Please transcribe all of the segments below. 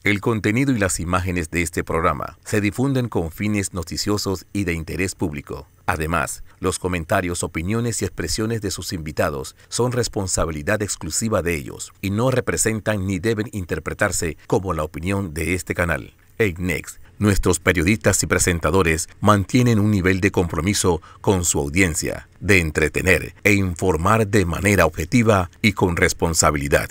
El contenido y las imágenes de este programa se difunden con fines noticiosos y de interés público. Además, los comentarios, opiniones y expresiones de sus invitados son responsabilidad exclusiva de ellos y no representan ni deben interpretarse como la opinión de este canal. En Next, nuestros periodistas y presentadores mantienen un nivel de compromiso con su audiencia, de entretener e informar de manera objetiva y con responsabilidad.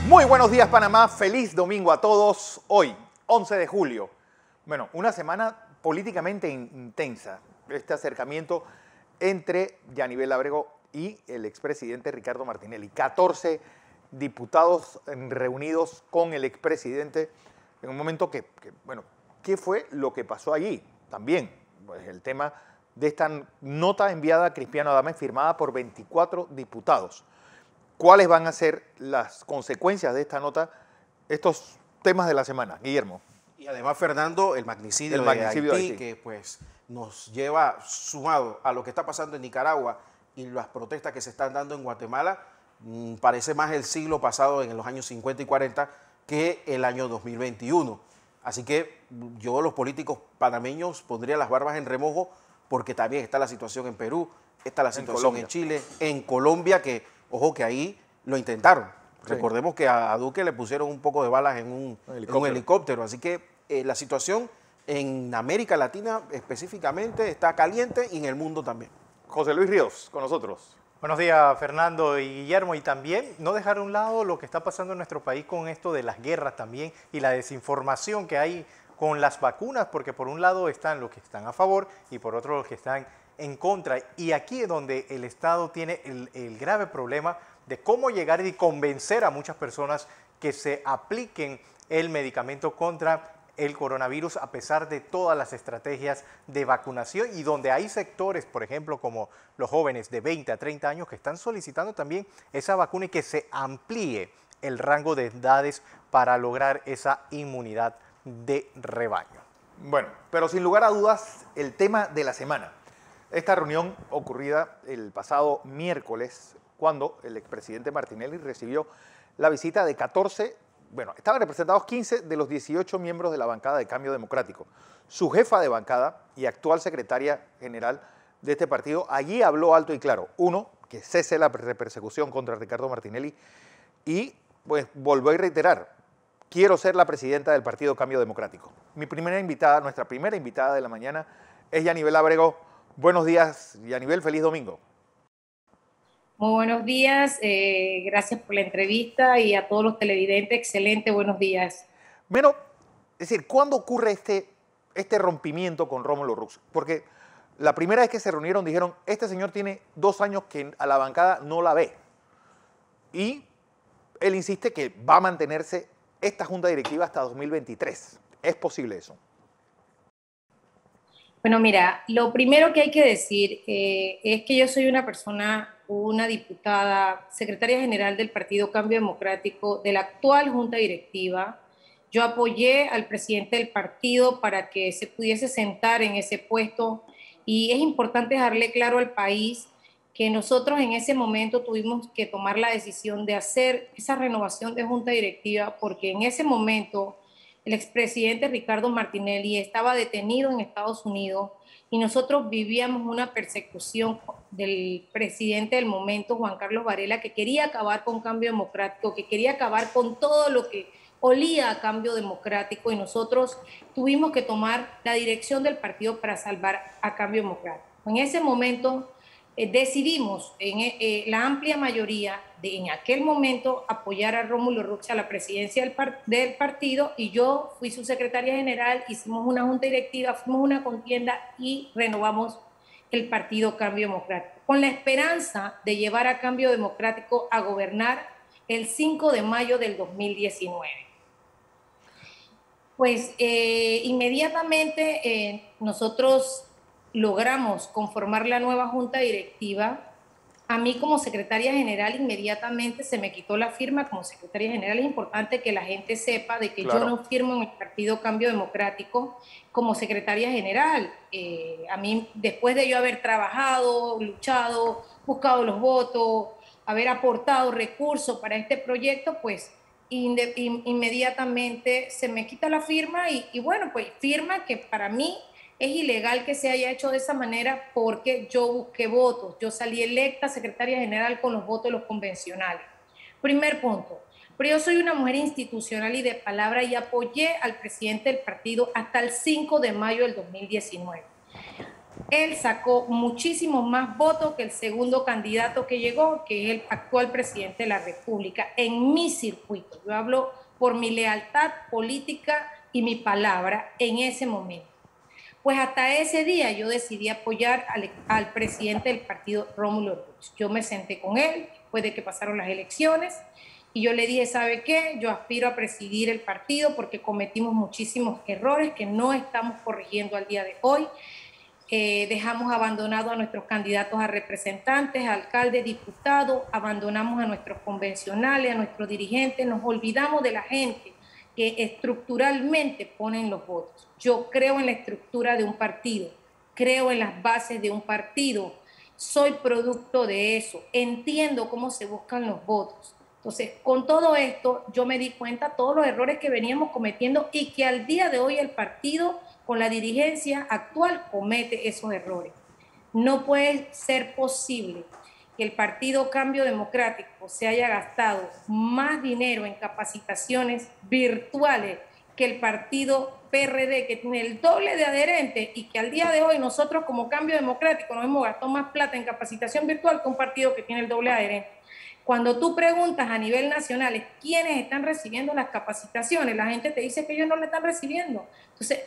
Muy buenos días, Panamá. Feliz domingo a todos. Hoy, 11 de julio. Bueno, una semana políticamente intensa. Este acercamiento entre Yanivel Ábrego y el expresidente Ricardo Martinelli. 14 diputados reunidos con el expresidente en un momento bueno, ¿qué fue lo que pasó allí? También, pues el tema de esta nota enviada a Cristiano Adames firmada por 24 diputados. ¿Cuáles van a ser las consecuencias de esta nota? Estos temas de la semana. Guillermo. Y además, Fernando, el magnicidio de Haití, que pues nos lleva, sumado a lo que está pasando en Nicaragua y las protestas que se están dando en Guatemala, parece más el siglo pasado, en los años 50 y 40, que el año 2021. Así que yo, los políticos panameños, pondría las barbas en remojo, porque también está la situación en Perú, está la situación en Chile, en Colombia, que, ojo, que ahí lo intentaron. Sí. Recordemos que a Duque le pusieron un poco de balas en un helicóptero. Así que la situación en América Latina específicamente está caliente y en el mundo también. José Luis Ríos, con nosotros. Buenos días, Fernando y Guillermo. Y también no dejar a un lado lo que está pasando en nuestro país con esto de las guerras también y la desinformación que hay con las vacunas, porque por un lado están los que están a favor y por otro los que están en contra. Y aquí es donde el Estado tiene el grave problema de cómo llegar y convencer a muchas personas que se apliquen el medicamento contra el coronavirus a pesar de todas las estrategias de vacunación, y donde hay sectores, por ejemplo, como los jóvenes de 20 a 30 años que están solicitando también esa vacuna y que se amplíe el rango de edades para lograr esa inmunidad de rebaño. Bueno, pero sin lugar a dudas, el tema de la semana. Esta reunión ocurrida el pasado miércoles, cuando el expresidente Martinelli recibió la visita de 14, bueno, estaban representados 15 de los 18 miembros de la bancada de Cambio Democrático. Su jefa de bancada y actual secretaria general de este partido, allí habló alto y claro. Uno, que cese la persecución contra Ricardo Martinelli y, pues, volvió a reiterar, quiero ser la presidenta del partido Cambio Democrático. Nuestra primera invitada de la mañana es Yanivel Ábrego. Buenos días, Yanivel, feliz domingo. Muy buenos días, gracias por la entrevista y a todos los televidentes, excelente, buenos días. Bueno, es decir, ¿cuándo ocurre este rompimiento con Rómulo Rux? Porque la primera vez que se reunieron dijeron, este señor tiene 2 años que a la bancada no la ve. Y él insiste que va a mantenerse esta junta directiva hasta 2023. ¿Es posible eso? Bueno, mira, lo primero que hay que decir es que yo soy una diputada, secretaria general del Partido Cambio Democrático, de la actual junta directiva. Yo apoyé al presidente del partido para que se pudiese sentar en ese puesto, y es importante dejarle claro al país que nosotros en ese momento tuvimos que tomar la decisión de hacer esa renovación de junta directiva, porque en ese momento el expresidente Ricardo Martinelli estaba detenido en Estados Unidos y nosotros vivíamos una persecución del presidente del momento, Juan Carlos Varela, que quería acabar con Cambio Democrático, que quería acabar con todo lo que olía a Cambio Democrático, y nosotros tuvimos que tomar la dirección del partido para salvar a Cambio Democrático. En ese momento decidimos, la amplia mayoría, en aquel momento, apoyar a Rómulo Rux a la presidencia del partido, y yo fui su secretaria general, hicimos una junta directiva, fuimos una contienda y renovamos el partido Cambio Democrático, con la esperanza de llevar a Cambio Democrático a gobernar el 5 de mayo del 2019. Pues inmediatamente nosotros logramos conformar la nueva junta directiva A mí como secretaria general inmediatamente se me quitó la firma como secretaria general. Es importante que la gente sepa de que yo no firmo en el Partido Cambio Democrático como secretaria general. A mí, después de yo haber trabajado, luchado, buscado los votos, haber aportado recursos para este proyecto, pues inmediatamente se me quita la firma y bueno, pues firma que para mí es ilegal que se haya hecho de esa manera porque yo busqué votos. Yo salí electa secretaria general con los votos de los convencionales. Primer punto. Pero yo soy una mujer institucional y de palabra y apoyé al presidente del partido hasta el 5 de mayo del 2019. Él sacó muchísimos más votos que el segundo candidato que llegó, que es el actual presidente de la República, en mi circuito. Yo hablo por mi lealtad política y mi palabra en ese momento. Pues hasta ese día yo decidí apoyar al presidente del partido, Rómulo Rux. Yo me senté con él después de que pasaron las elecciones y yo le dije, ¿sabe qué? Yo aspiro a presidir el partido porque cometimos muchísimos errores que no estamos corrigiendo al día de hoy. Dejamos abandonado a nuestros candidatos a representantes, a alcaldes, diputados, abandonamos a nuestros convencionales, a nuestros dirigentes, nos olvidamos de la gente que estructuralmente ponen los votos. Yo creo en la estructura de un partido, creo en las bases de un partido, soy producto de eso, entiendo cómo se buscan los votos. Entonces, con todo esto, yo me di cuenta de todos los errores que veníamos cometiendo y que al día de hoy el partido, con la dirigencia actual, comete esos errores. No puede ser posible que el Partido Cambio Democrático se haya gastado más dinero en capacitaciones virtuales que el partido PRD, que tiene el doble de adherentes, y que al día de hoy nosotros como Cambio Democrático nos hemos gastado más plata en capacitación virtual que un partido que tiene el doble de adherentes. Cuando tú preguntas a nivel nacional quiénes están recibiendo las capacitaciones, la gente te dice que ellos no le están recibiendo. Entonces,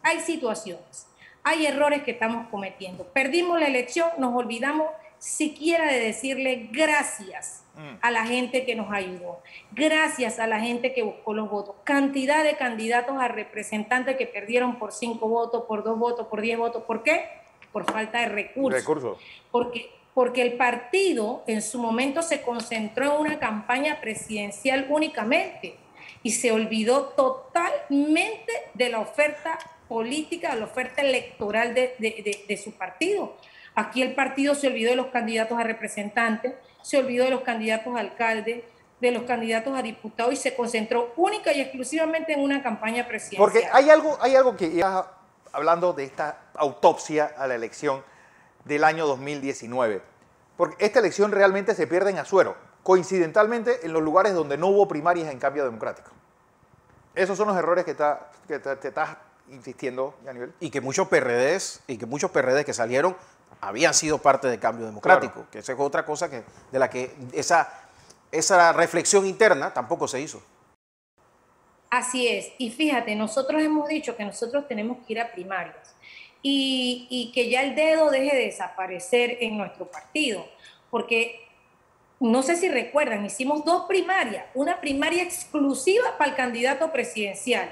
hay situaciones, hay errores que estamos cometiendo. Perdimos la elección, nos olvidamos siquiera de decirle gracias a la gente que nos ayudó, gracias a la gente que buscó los votos, cantidad de candidatos a representantes que perdieron por 5 votos, por 2 votos, por 10 votos. ¿Por qué? Por falta de recursos. Porque el partido en su momento se concentró en una campaña presidencial únicamente y se olvidó totalmente de la oferta política, de la oferta electoral de su partido. Aquí el partido se olvidó de los candidatos a representantes, se olvidó de los candidatos a alcaldes, de los candidatos a diputados y se concentró única y exclusivamente en una campaña presidencial. Porque hay algo que ya hablando de esta autopsia a la elección del año 2019, porque esta elección realmente se pierde en Azuero, coincidentalmente en los lugares donde no hubo primarias en Cambio Democrático. Esos son los errores que te estás insistiendo, Yanivel. Y que muchos PRDs que salieron habían sido parte de Cambio Democrático, claro. Que esa es otra cosa de la que esa reflexión interna tampoco se hizo. Así es, y fíjate, nosotros hemos dicho que nosotros tenemos que ir a primarias y que ya el dedo deje de desaparecer en nuestro partido, porque no sé si recuerdan, hicimos 2 primarias, una primaria exclusiva para el candidato presidencial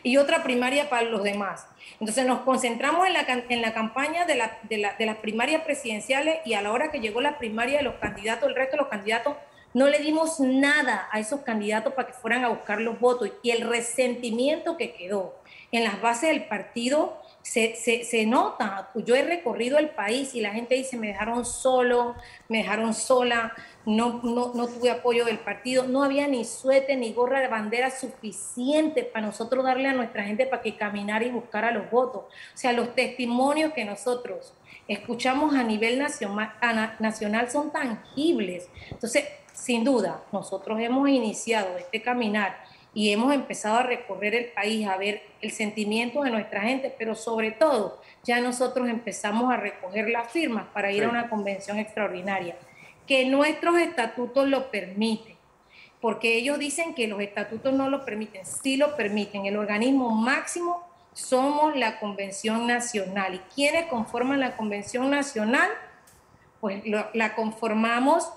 y otra primaria para los demás. Entonces nos concentramos en la campaña de las primarias presidenciales y a la hora que llegó la primaria de los candidatos, el resto de los candidatos, no le dimos nada a esos candidatos para que fueran a buscar los votos y el resentimiento que quedó en las bases del partido se nota. Yo he recorrido el país y la gente dice, me dejaron solo, me dejaron sola, no tuve apoyo del partido, no había ni suéter ni gorra de bandera suficiente para nosotros darle a nuestra gente para que caminara y buscara los votos. O sea, los testimonios que nosotros escuchamos a nivel nacional son tangibles. Entonces, sin duda, nosotros hemos iniciado este caminar y hemos empezado a recorrer el país, a ver el sentimiento de nuestra gente, pero sobre todo ya nosotros empezamos a recoger las firmas para ir a una convención extraordinaria, que nuestros estatutos lo permiten, porque ellos dicen que los estatutos no lo permiten, sí lo permiten. El organismo máximo somos la Convención Nacional. ¿Y quiénes conforman la Convención Nacional? Pues la conformamos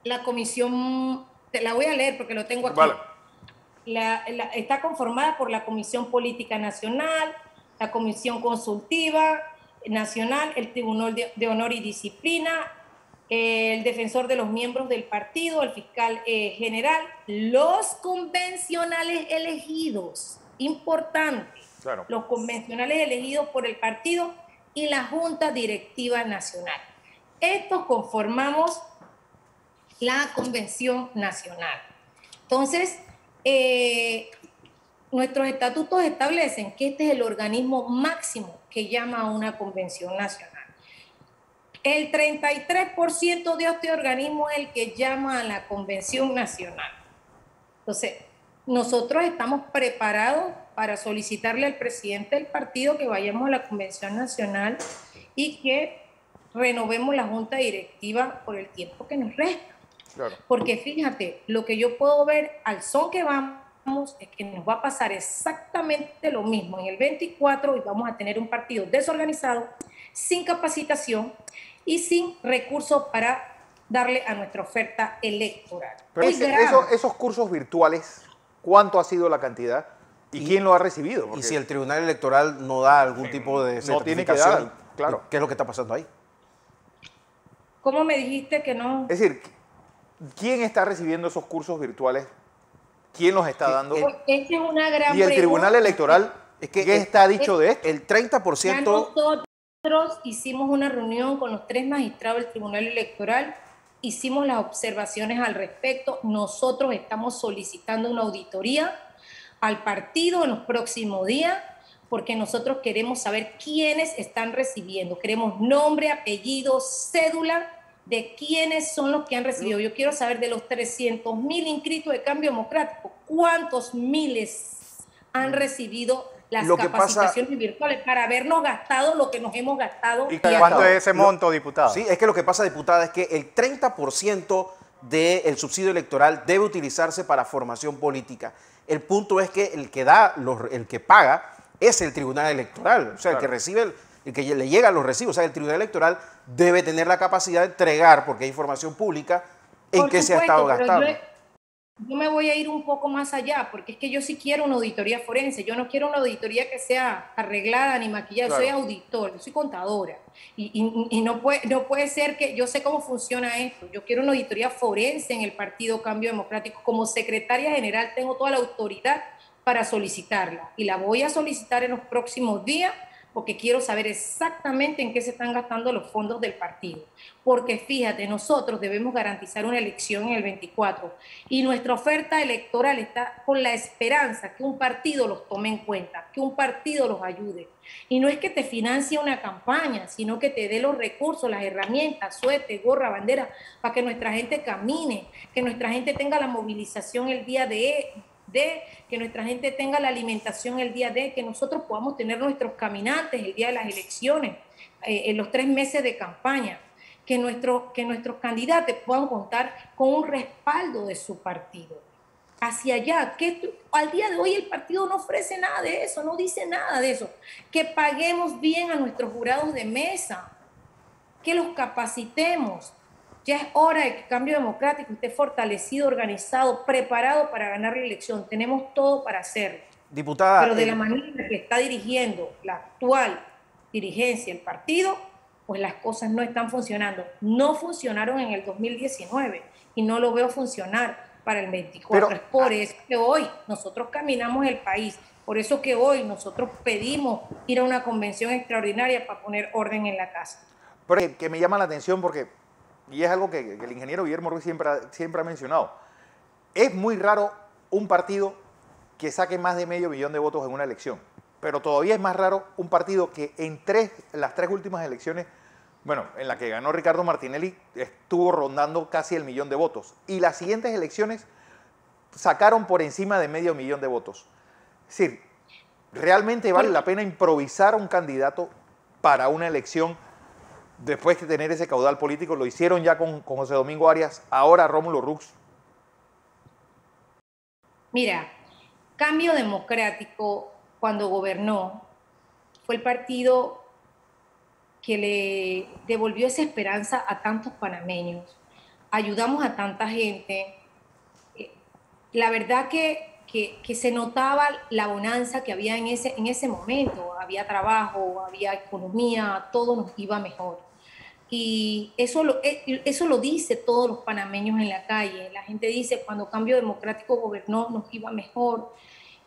la comisión, te la voy a leer porque lo tengo aquí. Vale. Está conformada por la Comisión Política Nacional, la Comisión Consultiva, Nacional, el Tribunal de Honor y Disciplina, el defensor de los miembros del partido, el fiscal general, los convencionales elegidos, importante, claro, los convencionales elegidos por el partido y la Junta Directiva Nacional. Estos conformamos la Convención Nacional. Entonces, nuestros estatutos establecen que este es el organismo máximo que llama a una convención nacional. El 33% de este organismo es el que llama a la convención nacional. Entonces, nosotros estamos preparados para solicitarle al presidente del partido que vayamos a la convención nacional y que renovemos la junta directiva por el tiempo que nos resta. Claro. Porque fíjate, lo que yo puedo ver al son que vamos es que nos va a pasar exactamente lo mismo en el 24 y vamos a tener un partido desorganizado, sin capacitación y sin recursos para darle a nuestra oferta electoral. Pero esos cursos virtuales, ¿cuánto ha sido la cantidad? ¿Y quién lo ha recibido? Porque y si el Tribunal Electoral no da algún tipo de certificación, no tiene que dar, claro. ¿Qué es lo que está pasando ahí? ¿Cómo me dijiste que no? Es decir, ¿quién está recibiendo esos cursos virtuales? ¿Quién los está dando? Esta es una gran ¿Y el Tribunal Electoral qué está dicho de esto? El 30%... Nosotros hicimos una reunión con los 3 magistrados del Tribunal Electoral, hicimos las observaciones al respecto. Nosotros estamos solicitando una auditoría al partido en los próximos días, porque nosotros queremos saber quiénes están recibiendo. Queremos nombre, apellido, cédula de quiénes son los que han recibido. Yo quiero saber de los 300.000 inscritos de Cambio Democrático, ¿cuántos miles han recibido las capacitaciones virtuales para habernos gastado lo que nos hemos gastado? ¿Y cuánto es ese monto, diputada? Sí, es que lo que pasa, diputada, es que el 30% del subsidio electoral debe utilizarse para formación política. El punto es que el que paga es el Tribunal Electoral, o sea, claro, el que recibe, el que le llega los recibos. O sea, el Tribunal Electoral debe tener la capacidad de entregar, porque hay información pública, en qué se ha estado gastando. Yo me voy a ir un poco más allá, porque es que yo sí quiero una auditoría forense. Yo no quiero una auditoría que sea arreglada ni maquillada. Claro. Yo soy auditor, yo soy contadora. Y no puede ser que yo sé cómo funciona esto. Yo quiero una auditoría forense en el Partido Cambio Democrático. Como secretaria general tengo toda la autoridad para solicitarla. Y la voy a solicitar en los próximos días, porque quiero saber exactamente en qué se están gastando los fondos del partido. Porque fíjate, nosotros debemos garantizar una elección en el 24 y nuestra oferta electoral está con la esperanza que un partido los tome en cuenta, que un partido los ayude. Y no es que te financie una campaña, sino que te dé los recursos, las herramientas, suete, gorra, bandera, para que nuestra gente camine, que nuestra gente tenga la movilización el día de que nuestra gente tenga la alimentación el día de, que nosotros podamos tener nuestros caminantes el día de las elecciones, en los 3 meses de campaña, que nuestros candidatos puedan contar con un respaldo de su partido. Hacia allá, que al día de hoy el partido no ofrece nada de eso, no dice nada de eso. Que paguemos bien a nuestros jurados de mesa, que los capacitemos. Ya es hora de que Cambio Democrático esté fortalecido, organizado, preparado para ganar la elección. Tenemos todo para hacerlo. Diputada, pero de la manera que está dirigiendo la actual dirigencia del partido, pues las cosas no están funcionando. No funcionaron en el 2019 y no lo veo funcionar para el 24. Pero es por eso que hoy nosotros caminamos el país. Por eso que hoy nosotros pedimos ir a una convención extraordinaria para poner orden en la casa. Pero que me llama la atención porque... y es algo que el ingeniero Guillermo Ruiz siempre ha mencionado. Es muy raro un partido que saque más de medio millón de votos en una elección, pero todavía es más raro un partido que en las tres últimas elecciones, bueno, en la que ganó Ricardo Martinelli, estuvo rondando casi el 1 millón de votos, y las siguientes elecciones sacaron por encima de medio millón de votos. Es decir, ¿realmente vale la pena improvisar un candidato para una elección después de tener ese caudal político? Lo hicieron ya con José Domingo Arias, ahora Rómulo Rux. Mira, Cambio Democrático, cuando gobernó, fue el partido que le devolvió esa esperanza a tantos panameños. Ayudamos a tanta gente. La verdad que que se notaba la bonanza que había en ese momento. Había trabajo, había economía, todo nos iba mejor. Y eso lo dice todos los panameños en la calle. La gente dice, cuando Cambio Democrático gobernó, nos iba mejor.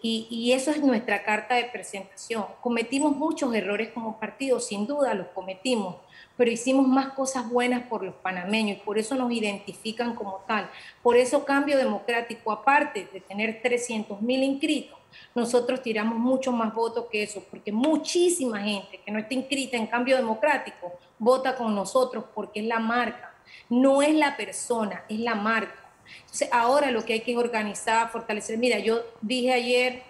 Y eso es nuestra carta de presentación. Cometimos muchos errores como partido, sin duda los cometimos, pero hicimos más cosas buenas por los panameños y por eso nos identifican como tal. Por eso Cambio Democrático, aparte de tener 300.000 inscritos, nosotros tiramos mucho más votos que eso, porque muchísima gente que no está inscrita en Cambio Democrático vota con nosotros porque es la marca, no es la persona, es la marca. Entonces, ahora lo que hay que es organizar, fortalecer. Mira, yo dije ayer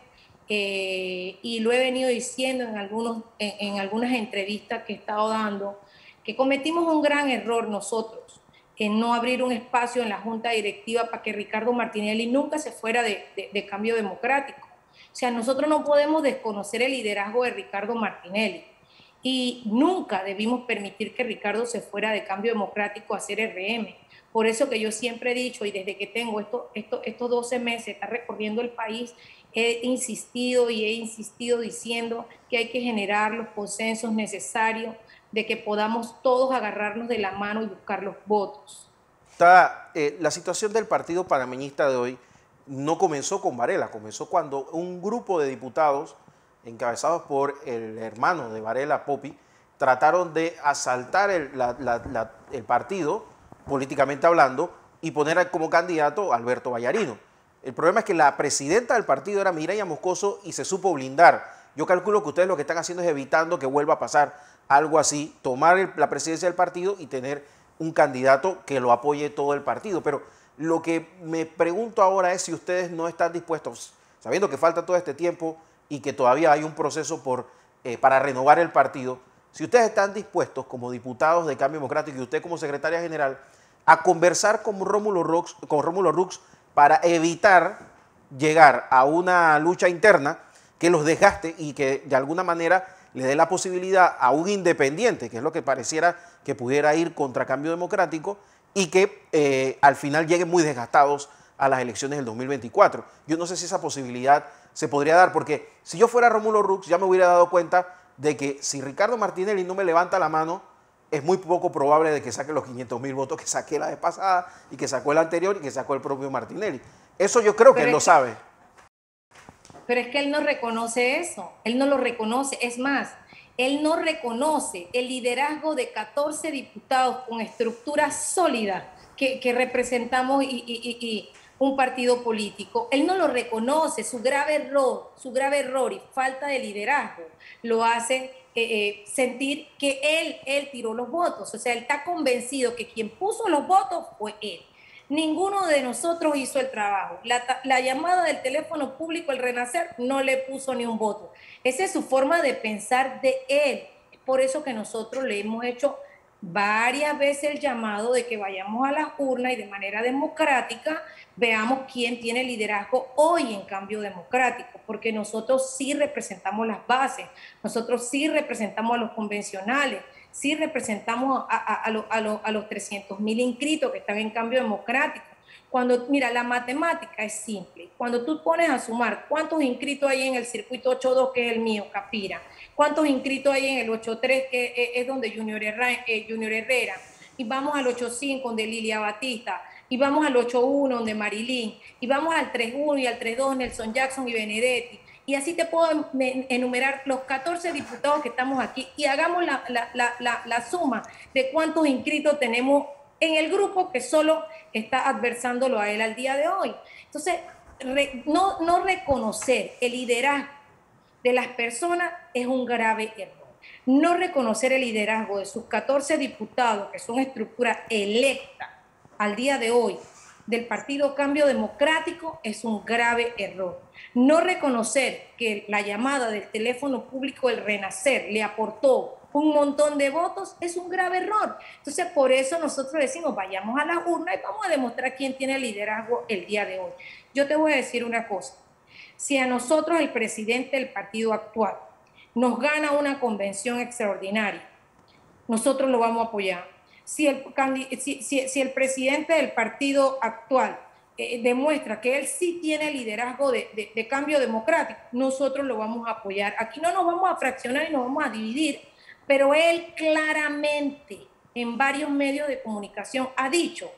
y lo he venido diciendo en algunas entrevistas que he estado dando, que cometimos un gran error nosotros en no abrir un espacio en la Junta Directiva para que Ricardo Martinelli nunca se fuera de Cambio Democrático. O sea, nosotros no podemos desconocer el liderazgo de Ricardo Martinelli y nunca debimos permitir que Ricardo se fuera de Cambio Democrático a hacer RM. Por eso que yo siempre he dicho, y desde que tengo estos 12 meses, está recorriendo el país, he insistido diciendo que hay que generar los consensos necesarios de que podamos todos agarrarnos de la mano y buscar los votos. La situación del partido panameñista de hoy no comenzó con Varela, comenzó cuando un grupo de diputados encabezados por el hermano de Varela, Popi, trataron de asaltar el partido, políticamente hablando, y poner como candidato a Alberto Vallarino. El problema es que la presidenta del partido era Mireya Moscoso y se supo blindar. Yo calculo que ustedes lo que están haciendo es evitando que vuelva a pasar algo así, tomar la presidencia del partido y tener un candidato que lo apoye todo el partido. Pero lo que me pregunto ahora es si ustedes no están dispuestos, sabiendo que falta todo este tiempo y que todavía hay un proceso para renovar el partido, si ustedes están dispuestos como diputados de Cambio Democrático y usted como secretaria general a conversar con Rómulo Rux para evitar llegar a una lucha interna que los desgaste y que de alguna manera le dé la posibilidad a un independiente, que es lo que pareciera que pudiera ir contra Cambio Democrático, y que al final lleguen muy desgastados a las elecciones del 2024. Yo no sé si esa posibilidad se podría dar, porque si yo fuera Rómulo Rux ya me hubiera dado cuenta de que si Ricardo Martinelli no me levanta la mano, es muy poco probable de que saque los 500.000 votos que saqué la vez pasada y que sacó el anterior y que sacó el propio Martinelli. Eso yo creo que él lo sabe. Pero es que él no reconoce eso, él no lo reconoce. Es más, él no reconoce el liderazgo de 14 diputados con estructura sólida que representamos y un partido político. Él no lo reconoce, su grave error y falta de liderazgo lo hace sentir que él tiró los votos. O sea, él está convencido que quien puso los votos fue él. Ninguno de nosotros hizo el trabajo. La llamada del teléfono público, el Renacer, no le puso ni un voto. Esa es su forma de pensar de él. Es por eso que nosotros le hemos hecho varias veces el llamado de que vayamos a las urnas y de manera democrática veamos quién tiene liderazgo hoy en Cambio Democrático, porque nosotros sí representamos las bases, nosotros sí representamos a los convencionales, sí representamos a los 300.000 inscritos que están en Cambio Democrático. Cuando, mira, la matemática es simple. Cuando tú pones a sumar cuántos inscritos hay en el circuito 8.2, que es el mío, Capira, cuántos inscritos hay en el 8.3, que es donde Junior Herrera, y vamos al 8.5, donde Lilia Batista, y vamos al 8.1, donde Marilyn, y vamos al 3.1 y al 3.2, Nelson Jackson y Benedetti. Y así te puedo enumerar los 14 diputados que estamos aquí y hagamos la suma de cuántos inscritos tenemos en el grupo que solo está adversándolo a él al día de hoy. Entonces, no reconocer el liderazgo de las personas es un grave error. No reconocer el liderazgo de sus 14 diputados, que son estructura electa al día de hoy, del Partido Cambio Democrático, es un grave error. No reconocer que la llamada del teléfono público del Renacer le aportó un montón de votos es un grave error. Entonces, por eso nosotros decimos, vayamos a la urna y vamos a demostrar quién tiene el liderazgo el día de hoy. Yo te voy a decir una cosa. Si a nosotros el presidente del partido actual nos gana una convención extraordinaria, nosotros lo vamos a apoyar. Si el presidente del partido actual demuestra que él sí tiene liderazgo de cambio democrático, nosotros lo vamos a apoyar. Aquí no nos vamos a fraccionar y nos vamos a dividir, pero él claramente en varios medios de comunicación ha dicho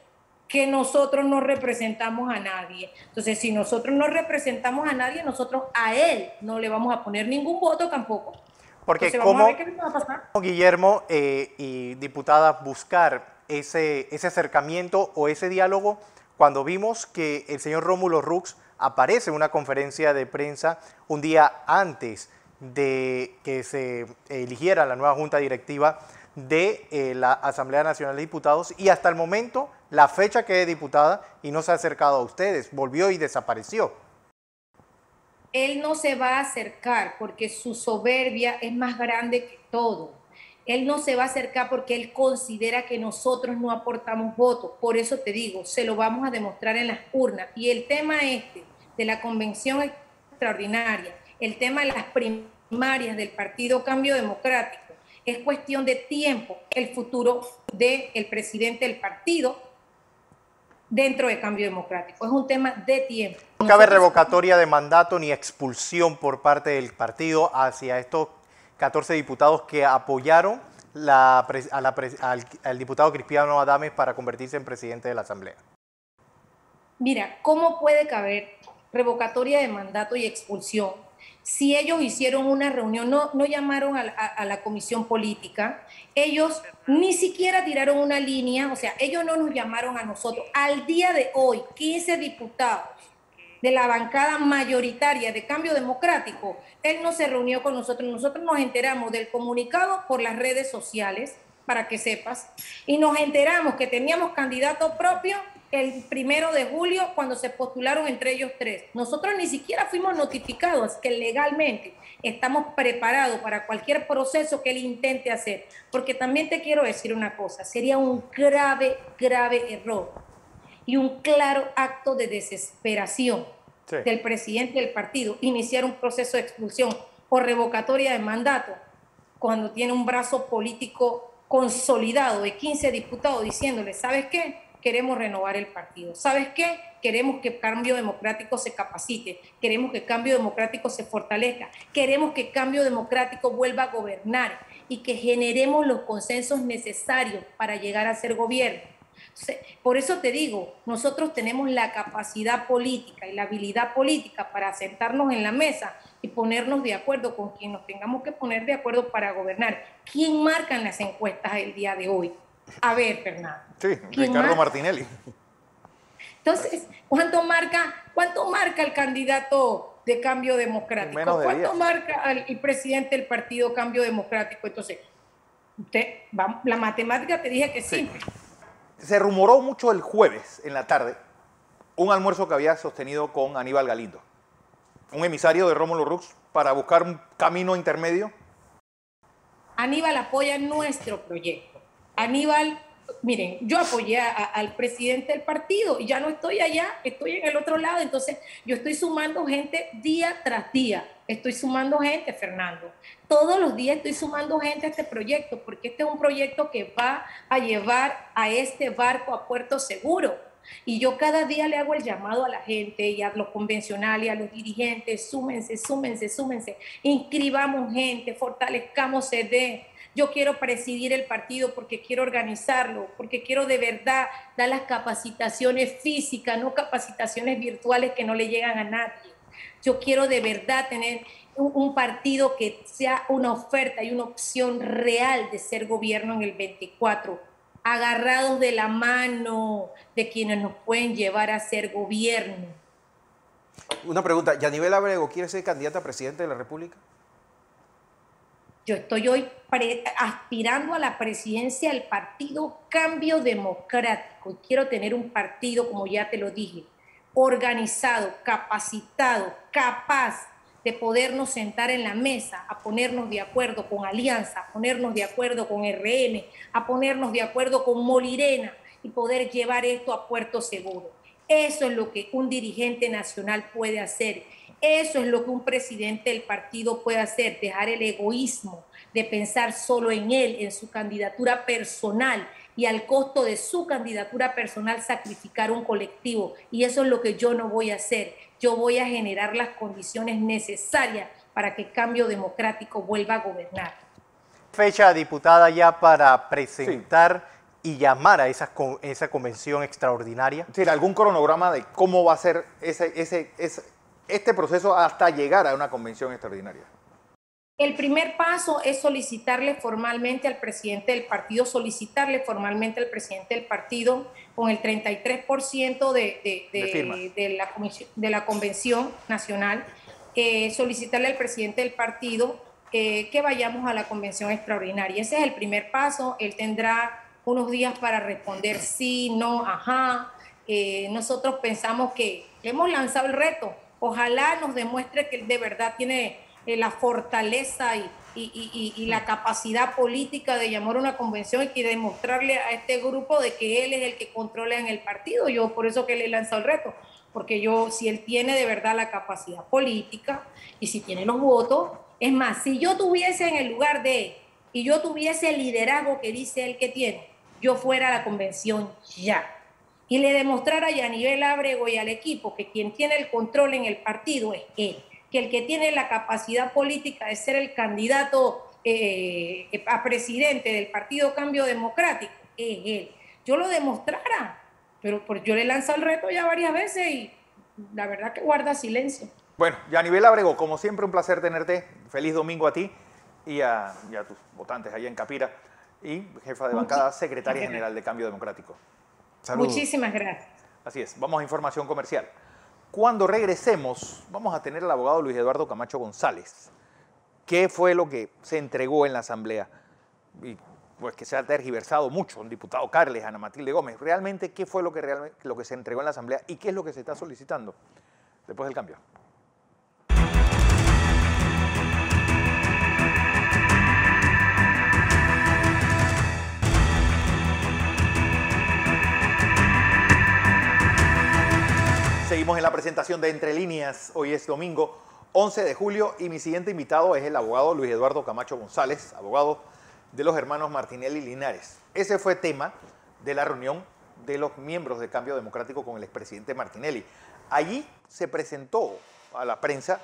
que nosotros no representamos a nadie. Entonces, si nosotros no representamos a nadie, nosotros a él no le vamos a poner ningún voto tampoco. Porque entonces, ¿cómo, vamos a ver qué va a pasar? Guillermo y diputada, buscar ese acercamiento o ese diálogo cuando vimos que el señor Rómulo Rux aparece en una conferencia de prensa un día antes de que se eligiera la nueva junta directiva de la Asamblea Nacional de Diputados, y hasta el momento, la fecha que es diputada y no se ha acercado a ustedes, volvió y desapareció? Él no se va a acercar porque su soberbia es más grande que todo. Él no se va a acercar porque él considera que nosotros no aportamos votos. Por eso te digo, se lo vamos a demostrar en las urnas. Y el tema de la convención extraordinaria, el tema de las primarias del Partido Cambio Democrático, es cuestión de tiempo el futuro del presidente del partido dentro de Cambio Democrático. Es un tema de tiempo. No cabe revocatoria de mandato ni expulsión por parte del partido hacia estos 14 diputados que apoyaron al diputado Cristiano Adames para convertirse en presidente de la Asamblea. Mira, ¿cómo puede caber revocatoria de mandato y expulsión si ellos hicieron una reunión, no llamaron a la comisión política, ellos ni siquiera tiraron una línea, o sea, ellos no nos llamaron a nosotros? Al día de hoy, 15 diputados de la bancada mayoritaria de Cambio Democrático, él no se reunió con nosotros. Nosotros nos enteramos del comunicado por las redes sociales, para que sepas, y nos enteramos que teníamos candidato propio el 1 de julio cuando se postularon entre ellos 3. Nosotros ni siquiera fuimos notificados que legalmente estamos preparados para cualquier proceso que él intente hacer. Porque también te quiero decir una cosa, sería un grave, grave error y un claro acto de desesperación del presidente del partido iniciar un proceso de expulsión o revocatoria de mandato cuando tiene un brazo político consolidado de 15 diputados diciéndole, ¿sabes qué? Queremos renovar el partido. ¿Sabes qué? Queremos que Cambio Democrático se capacite, queremos que Cambio Democrático se fortalezca, queremos que Cambio Democrático vuelva a gobernar y que generemos los consensos necesarios para llegar a ser gobierno. Por eso te digo, nosotros tenemos la capacidad política y la habilidad política para sentarnos en la mesa y ponernos de acuerdo con quien nos tengamos que poner de acuerdo para gobernar. ¿Quién marca en las encuestas el día de hoy? A ver, Fernando. Sí, Ricardo Martinelli. Entonces, ¿cuánto marca el candidato de Cambio Democrático? ¿Cuánto marca el presidente del partido Cambio Democrático? Entonces, la matemática te dije que sí. Se rumoró mucho el jueves en la tarde un almuerzo que había sostenido con Aníbal Galindo, un emisario de Rómulo Rux, para buscar un camino intermedio. Aníbal apoya nuestro proyecto. Aníbal, miren, yo apoyé al presidente del partido y ya no estoy allá, estoy en el otro lado. Entonces, yo estoy sumando gente día tras día. Estoy sumando gente, Fernando. Todos los días estoy sumando gente a este proyecto, porque este es un proyecto que va a llevar a este barco a puerto seguro. Y yo cada día le hago el llamado a la gente y a los convencionales, a los dirigentes, súmense, inscribamos gente, fortalezcamos CD. Yo quiero presidir el partido porque quiero organizarlo, porque quiero de verdad dar las capacitaciones físicas, no capacitaciones virtuales que no le llegan a nadie. Yo quiero de verdad tener un partido que sea una oferta y una opción real de ser gobierno en el 24, agarrados de la mano de quienes nos pueden llevar a ser gobierno. Una pregunta, ¿Yanivel Abrego quiere ser candidata a presidente de la República? Yo estoy hoy aspirando a la presidencia del partido Cambio Democrático y quiero tener un partido, como ya te lo dije, organizado, capacitado, capaz de podernos sentar en la mesa, a ponernos de acuerdo con Alianza, a ponernos de acuerdo con RN, a ponernos de acuerdo con Molirena y poder llevar esto a puerto seguro. Eso es lo que un dirigente nacional puede hacer. Eso es lo que un presidente del partido puede hacer, dejar el egoísmo de pensar solo en él, en su candidatura personal, y al costo de su candidatura personal sacrificar un colectivo. Y eso es lo que yo no voy a hacer. Yo voy a generar las condiciones necesarias para que Cambio Democrático vuelva a gobernar. Fecha, diputada, ya para presentar y llamar a esa convención extraordinaria. Sí, ¿algún cronograma de cómo va a ser este proceso hasta llegar a una convención extraordinaria? El primer paso es solicitarle formalmente al presidente del partido, con el 33% de la convención nacional, solicitarle al presidente del partido que vayamos a la convención extraordinaria. Ese es el primer paso. Él tendrá unos días para responder sí, no, ajá. Nosotros pensamos que hemos lanzado el reto. Ojalá nos demuestre que él de verdad tiene la fortaleza y la capacidad política de llamar a una convención y demostrarle a este grupo de que él es el que controla en el partido. Yo por eso que le he lanzado el reto, porque si él tiene de verdad la capacidad política y si tiene los votos, es más, si yo tuviese en el lugar de él y yo tuviese el liderazgo que dice él que tiene, yo fuera a la convención ya. Y le demostrara a Yanivel Ábrego y al equipo que quien tiene el control en el partido es él, que el que tiene la capacidad política de ser el candidato a presidente del Partido Cambio Democrático es él. Yo lo demostrara, pero yo le he lanzado el reto ya varias veces y la verdad que guarda silencio. Bueno, Yanivel Ábrego, como siempre un placer tenerte. Feliz domingo a ti y a tus votantes allá en Capira. Y jefa de bancada, secretaria general de Cambio Democrático. Saludos. Muchísimas gracias. Así es, vamos a información comercial. Cuando regresemos, vamos a tener al abogado Luis Eduardo Camacho González. ¿Qué fue lo que se entregó en la Asamblea? Y pues que se ha tergiversado mucho el diputado Carles, Ana Matilde Gómez. ¿Realmente qué fue lo que se entregó en la Asamblea y qué es lo que se está solicitando? Después del cambio. Seguimos en la presentación de Entre Líneas. Hoy es domingo 11 de julio y mi siguiente invitado es el abogado Luis Eduardo Camacho González, abogado de los hermanos Martinelli Linares. Ese fue tema de la reunión de los miembros de Cambio Democrático con el expresidente Martinelli. Allí se presentó a la prensa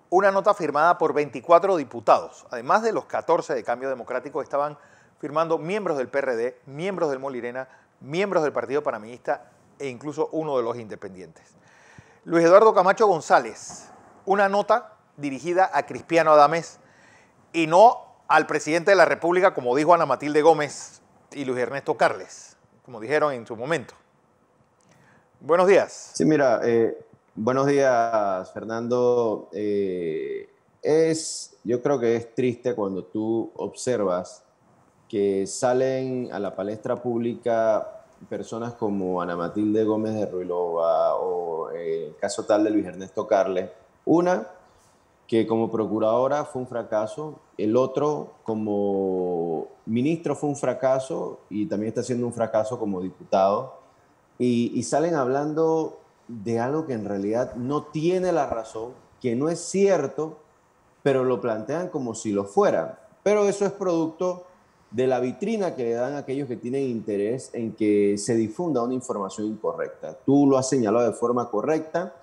una nota firmada por 24 diputados. Además de los 14 de Cambio Democrático, estaban firmando miembros del PRD, miembros del Molirena, miembros del Partido Panameñista e incluso uno de los independientes. Luis Eduardo Camacho González, una nota dirigida a Crispiano Adames y no al presidente de la República, como dijo Ana Matilde Gómez y Luis Ernesto Carles, como dijeron en su momento. Buenos días. Sí, mira, buenos días, Fernando. Yo creo que es triste cuando tú observas que salen a la palestra pública personas como Ana Matilde Gómez de Ruilova o el caso tal de Luis Ernesto Carles. Una, que como procuradora fue un fracaso, el otro como ministro fue un fracaso y también está siendo un fracaso como diputado, y salen hablando de algo que en realidad no tiene la razón, que no es cierto, pero lo plantean como si lo fuera. Pero eso es producto de la vitrina que le dan a aquellos que tienen interés en que se difunda una información incorrecta. Tú lo has señalado de forma correcta.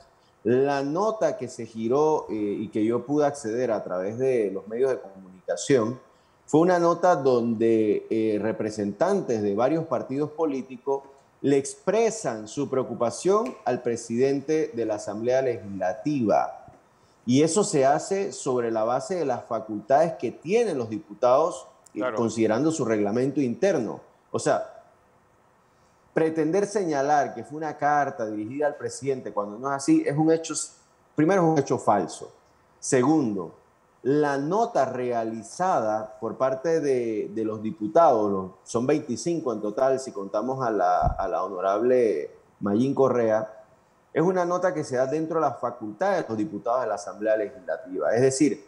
La nota que se giró y que yo pude acceder a través de los medios de comunicación fue una nota donde representantes de varios partidos políticos le expresan su preocupación al presidente de la Asamblea Legislativa. Y eso se hace sobre la base de las facultades que tienen los diputados, claro, considerando su reglamento interno. O sea, pretender señalar que fue una carta dirigida al presidente cuando no es así, es un hecho, primero es un hecho falso. Segundo, la nota realizada por parte de los diputados, son 25 en total si contamos a la honorable Mayín Correa, es una nota que se da dentro de las facultades de los diputados de la Asamblea Legislativa. Es decir,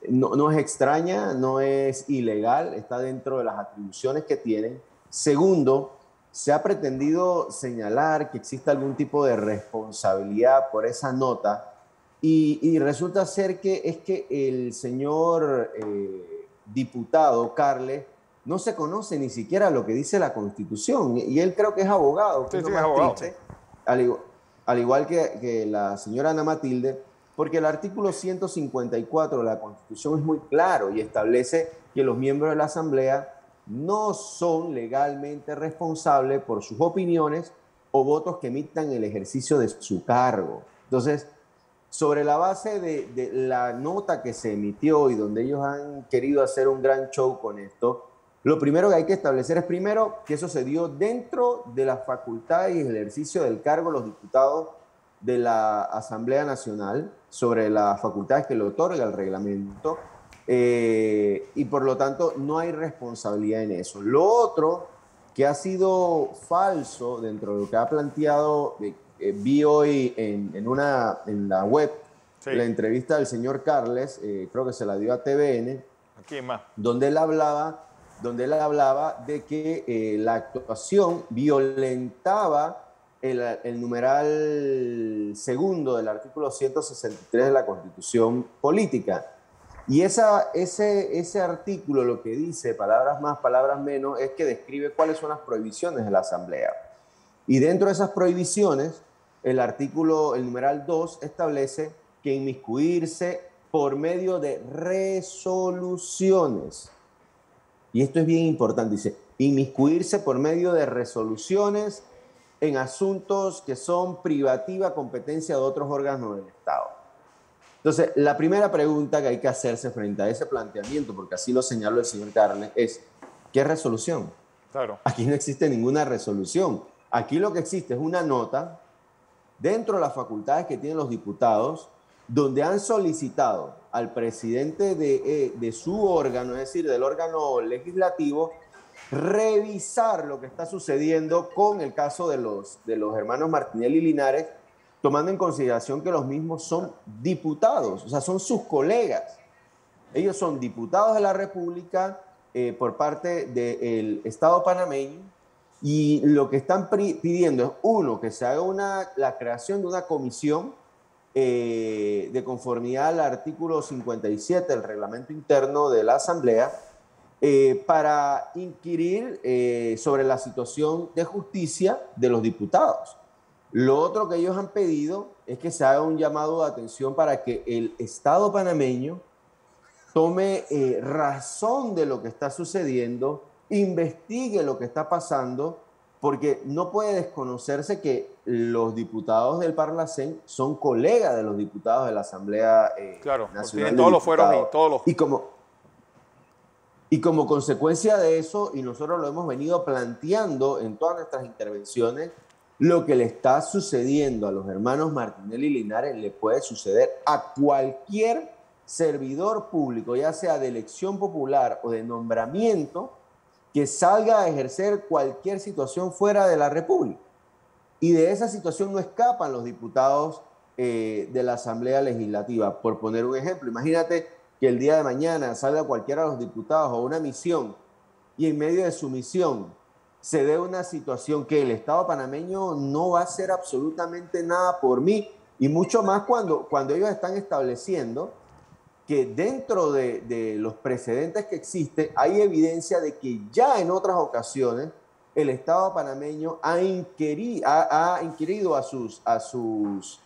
no es extraña, no es ilegal, está dentro de las atribuciones que tienen. Segundo, se ha pretendido señalar que existe algún tipo de responsabilidad por esa nota y resulta ser que es que el señor diputado Carles no se conoce ni siquiera lo que dice la Constitución. Y él creo que es abogado. Sí, es abogado. Al igual que la señora Ana Matilde, porque el artículo 154 de la Constitución es muy claro y establece que los miembros de la Asamblea no son legalmente responsables por sus opiniones o votos que emitan en el ejercicio de su cargo. Entonces, sobre la base de la nota que se emitió y donde ellos han querido hacer un gran show con esto, lo primero que hay que establecer es primero que eso se dio dentro de las facultades y el ejercicio del cargo de los diputados de la Asamblea Nacional sobre las facultades que le otorga el reglamento, y por lo tanto no hay responsabilidad en eso. Lo otro que ha sido falso dentro de lo que ha planteado, vi hoy en la web, sí, la entrevista del señor Carles, creo que se la dio a TVN, ¿quién más? donde él hablaba de que la actuación violentaba el numeral segundo del artículo 163 de la Constitución Política. Y ese artículo lo que dice, palabras más, palabras menos, es que describe cuáles son las prohibiciones de la Asamblea. Y dentro de esas prohibiciones, el numeral 2 establece que inmiscuirse por medio de resoluciones. Y esto es bien importante, dice, inmiscuirse por medio de resoluciones en asuntos que son privativa competencia de otros órganos del Estado. Entonces, la primera pregunta que hay que hacerse frente a ese planteamiento, porque así lo señaló el señor Carles, es, ¿qué resolución? Claro. Aquí no existe ninguna resolución. Aquí lo que existe es una nota dentro de las facultades que tienen los diputados, donde han solicitado al presidente de su órgano, es decir, del órgano legislativo, revisar lo que está sucediendo con el caso de los hermanos Martinelli y Linares, tomando en consideración que los mismos son diputados, o sea, son sus colegas. Ellos son diputados de la República por parte del Estado panameño, y lo que están pidiendo es, uno, que se haga la creación de una comisión de conformidad al artículo 57 del reglamento interno de la Asamblea, para inquirir sobre la situación de justicia de los diputados. Lo otro que ellos han pedido es que se haga un llamado de atención para que el Estado panameño tome razón de lo que está sucediendo, investigue lo que está pasando, porque no puede desconocerse que los diputados del Parlacén son colegas de los diputados de la Asamblea claro, Nacional. Tienen todos los fueros y todos los... Y como consecuencia de eso, y nosotros lo hemos venido planteando en todas nuestras intervenciones, lo que le está sucediendo a los hermanos Martinelli y Linares le puede suceder a cualquier servidor público, ya sea de elección popular o de nombramiento, que salga a ejercer cualquier situación fuera de la República. Y de esa situación no escapan los diputados de la Asamblea Legislativa. Por poner un ejemplo, imagínate que el día de mañana salga cualquiera de los diputados a una misión y en medio de su misión se dé una situación que el Estado panameño no va a hacer absolutamente nada por mí, y mucho más cuando ellos están estableciendo que dentro de los precedentes que existen hay evidencia de que ya en otras ocasiones el Estado panameño ha inquirido a sus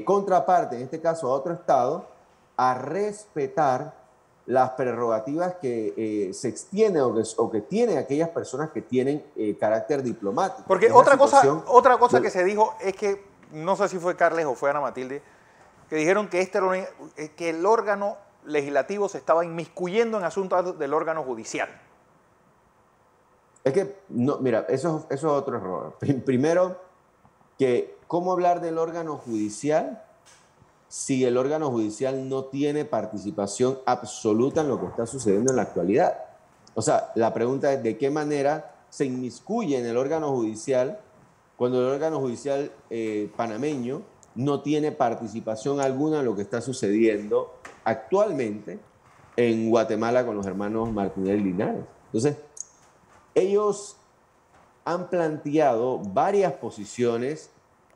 contrapartes, en este caso a otro Estado, a respetar las prerrogativas que se extienden o que tienen aquellas personas que tienen carácter diplomático. Porque otra cosa que se dijo es que, no sé si fue Carles o fue Ana Matilde, que dijeron que el órgano legislativo se estaba inmiscuyendo en asuntos del órgano judicial. Es que, no, mira, eso es otro error. Primero, que ¿cómo hablar del órgano judicial si el órgano judicial no tiene participación absoluta en lo que está sucediendo en la actualidad? O sea, la pregunta es ¿de qué manera se inmiscuye en el órgano judicial cuando el órgano judicial panameño no tiene participación alguna en lo que está sucediendo actualmente en Guatemala con los hermanos Martinelli y Linares? Entonces, ellos han planteado varias posiciones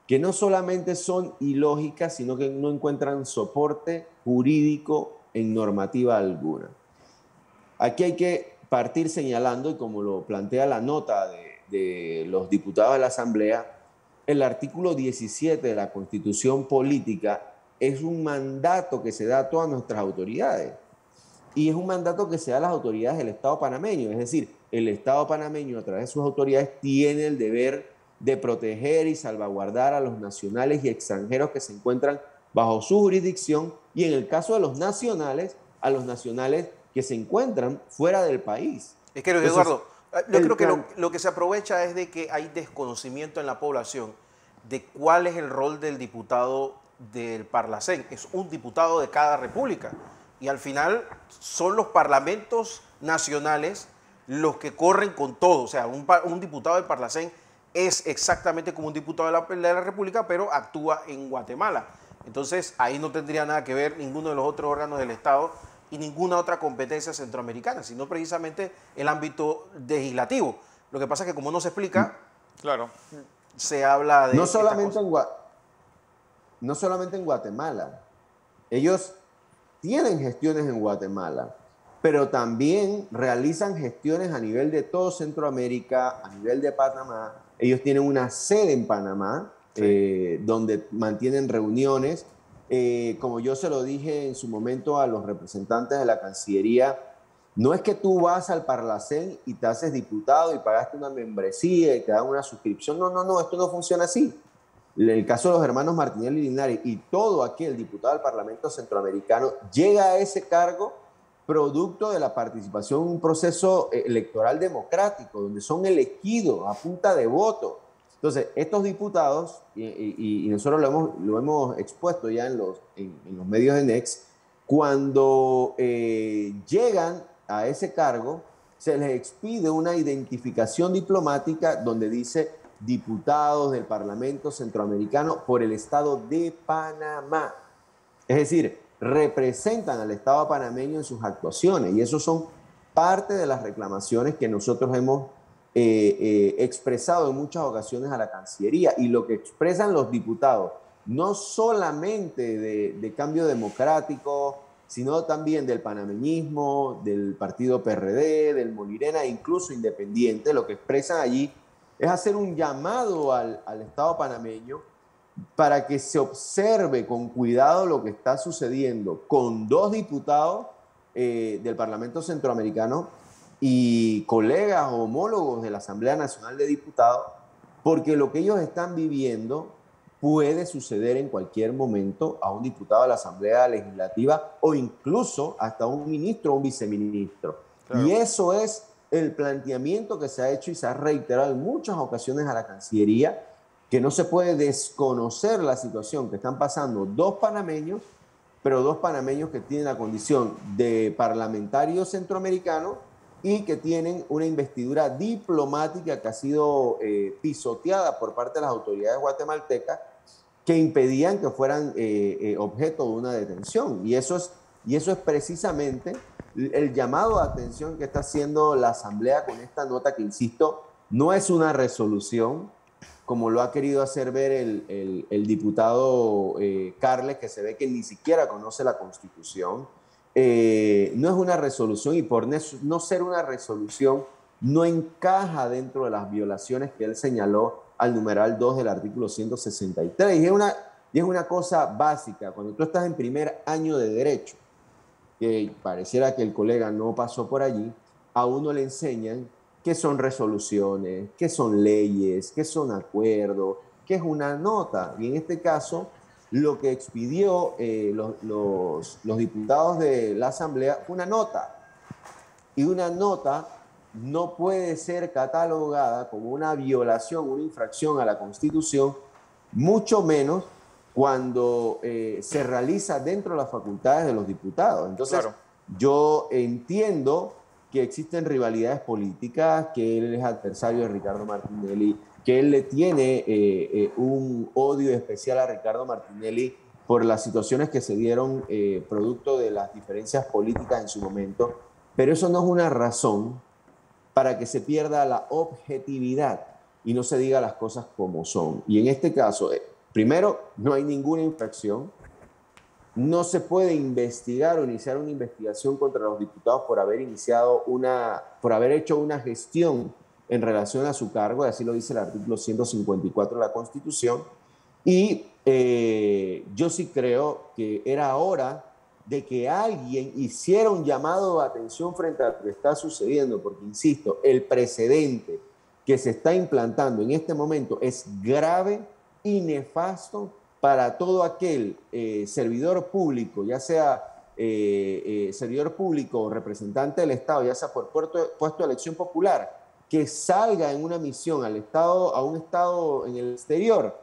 que no solamente son ilógicas, sino que no encuentran soporte jurídico en normativa alguna. Aquí hay que partir señalando, y como lo plantea la nota de los diputados de la Asamblea, el artículo 17 de la Constitución Política es un mandato que se da a todas nuestras autoridades. Y es un mandato que se da a las autoridades del Estado panameño. Es decir, el Estado panameño, a través de sus autoridades, tiene el deber de proteger y salvaguardar a los nacionales y extranjeros que se encuentran bajo su jurisdicción, y en el caso de los nacionales, a los nacionales que se encuentran fuera del país. Es que, Eduardo, yo creo que lo que se aprovecha es de que hay desconocimiento en la población de cuál es el rol del diputado del Parlacén. Es un diputado de cada república. Y al final son los parlamentos nacionales los que corren con todo. O sea, un diputado del Parlacén es exactamente como un diputado de la República, pero actúa en Guatemala. Entonces, ahí no tendría nada que ver ninguno de los otros órganos del Estado y ninguna otra competencia centroamericana, sino precisamente el ámbito legislativo. Lo que pasa es que como no se explica, claro, se habla de... No solamente en Guatemala. Ellos tienen gestiones en Guatemala, pero también realizan gestiones a nivel de todo Centroamérica, a nivel de Panamá. Ellos tienen una sede en Panamá, sí, donde mantienen reuniones. Como yo se lo dije en su momento a los representantes de la Cancillería, no es que tú vas al Parlacén y te haces diputado y pagaste una membresía y te dan una suscripción. No, esto no funciona así. El caso de los hermanos Martinelli y Linares y todo aquel diputado del Parlamento Centroamericano llega a ese cargo producto de la participación en un proceso electoral democrático, donde son elegidos a punta de voto. Entonces, estos diputados, y nosotros lo hemos expuesto ya en los medios de Next, cuando llegan a ese cargo, se les expide una identificación diplomática donde dice diputados del Parlamento Centroamericano por el Estado de Panamá. Es decir, representan al Estado panameño en sus actuaciones, y eso son parte de las reclamaciones que nosotros hemos expresado en muchas ocasiones a la Cancillería, y lo que expresan los diputados, no solamente de Cambio Democrático, sino también del panameñismo, del partido PRD, del Molirena, e incluso independiente, lo que expresan allí es hacer un llamado al Estado panameño para que se observe con cuidado lo que está sucediendo con dos diputados del Parlamento Centroamericano y colegas o homólogos de la Asamblea Nacional de Diputados, porque lo que ellos están viviendo puede suceder en cualquier momento a un diputado de la Asamblea Legislativa o incluso hasta un ministro o un viceministro. Claro. Y eso es el planteamiento que se ha hecho y se ha reiterado en muchas ocasiones a la Cancillería, que no se puede desconocer la situación que están pasando dos panameños, pero dos panameños que tienen la condición de parlamentarios centroamericanos y que tienen una investidura diplomática que ha sido pisoteada por parte de las autoridades guatemaltecas, que impedían que fueran objeto de una detención. Y eso es precisamente el llamado de atención que está haciendo la Asamblea con esta nota, que, insisto, no es una resolución, como lo ha querido hacer ver el diputado Carles, que se ve que ni siquiera conoce la Constitución. No es una resolución, y por no ser una resolución no encaja dentro de las violaciones que él señaló al numeral 2 del artículo 163. Y es una cosa básica. Cuando tú estás en primer año de Derecho, que pareciera que el colega no pasó por allí, a uno le enseñan qué son resoluciones, qué son leyes, qué son acuerdos, qué es una nota. Y en este caso, lo que expidió los diputados de la Asamblea fue una nota. Y una nota no puede ser catalogada como una violación, una infracción a la Constitución, mucho menos cuando se realiza dentro de las facultades de los diputados. Entonces, claro, yo entiendo que existen rivalidades políticas, que él es adversario de Ricardo Martinelli, que él le tiene un odio especial a Ricardo Martinelli por las situaciones que se dieron producto de las diferencias políticas en su momento, pero eso no es una razón para que se pierda la objetividad y no se diga las cosas como son. Y en este caso, primero, no hay ninguna infracción, no se puede investigar o iniciar una investigación contra los diputados por haber hecho una gestión en relación a su cargo, y así lo dice el artículo 154 de la Constitución. Y yo sí creo que era hora de que alguien hiciera un llamado de atención frente a lo que está sucediendo, porque, insisto, el precedente que se está implantando en este momento es grave y nefasto para todo aquel servidor público, ya sea servidor público o representante del Estado, ya sea por puesto de elección popular, que salga en una misión a un Estado en el exterior,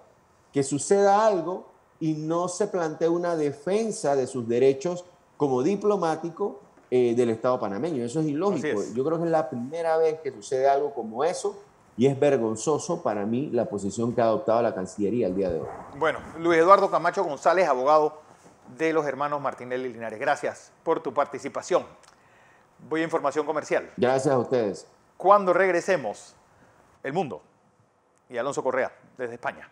que suceda algo y no se plantee una defensa de sus derechos como diplomático del Estado panameño. Eso es ilógico. Yo creo que es la primera vez que sucede algo como eso, y es vergonzoso para mí la posición que ha adoptado la Cancillería el día de hoy. Bueno, Luis Eduardo Camacho González, abogado de los hermanos Martinelli Linares, gracias por tu participación. Voy a información comercial. Gracias a ustedes. Cuando regresemos, El Mundo y Alonso Correa desde España.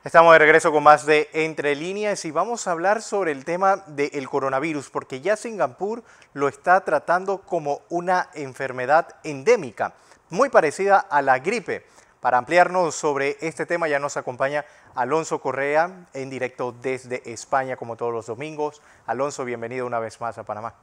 Estamos de regreso con más de Entre Líneas y vamos a hablar sobre el tema del coronavirus, porque ya Singapur lo está tratando como una enfermedad endémica, muy parecida a la gripe. Para ampliarnos sobre este tema ya nos acompaña Alonso Correa, en directo desde España, como todos los domingos. Alonso, bienvenido una vez más a Panamá.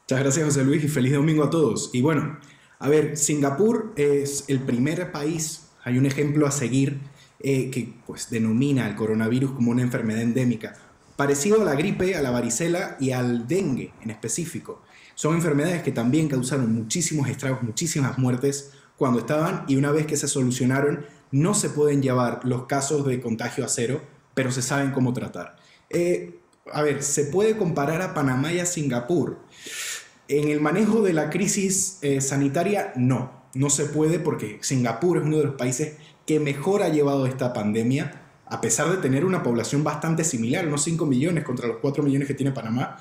Muchas gracias, José Luis, y feliz domingo a todos. Y bueno, a ver, Singapur es el primer país, hay un ejemplo a seguir, que pues denomina al coronavirus como una enfermedad endémica, parecido a la gripe, a la varicela y al dengue en específico. Son enfermedades que también causaron muchísimos estragos, muchísimas muertes cuando estaban, y una vez que se solucionaron no se pueden llevar los casos de contagio a cero, pero se saben cómo tratar. A ver, ¿se puede comparar a Panamá y a Singapur? En el manejo de la crisis sanitaria, no se puede, porque Singapur es uno de los países que mejor ha llevado esta pandemia, a pesar de tener una población bastante similar, unos 5 millones contra los 4 millones que tiene Panamá.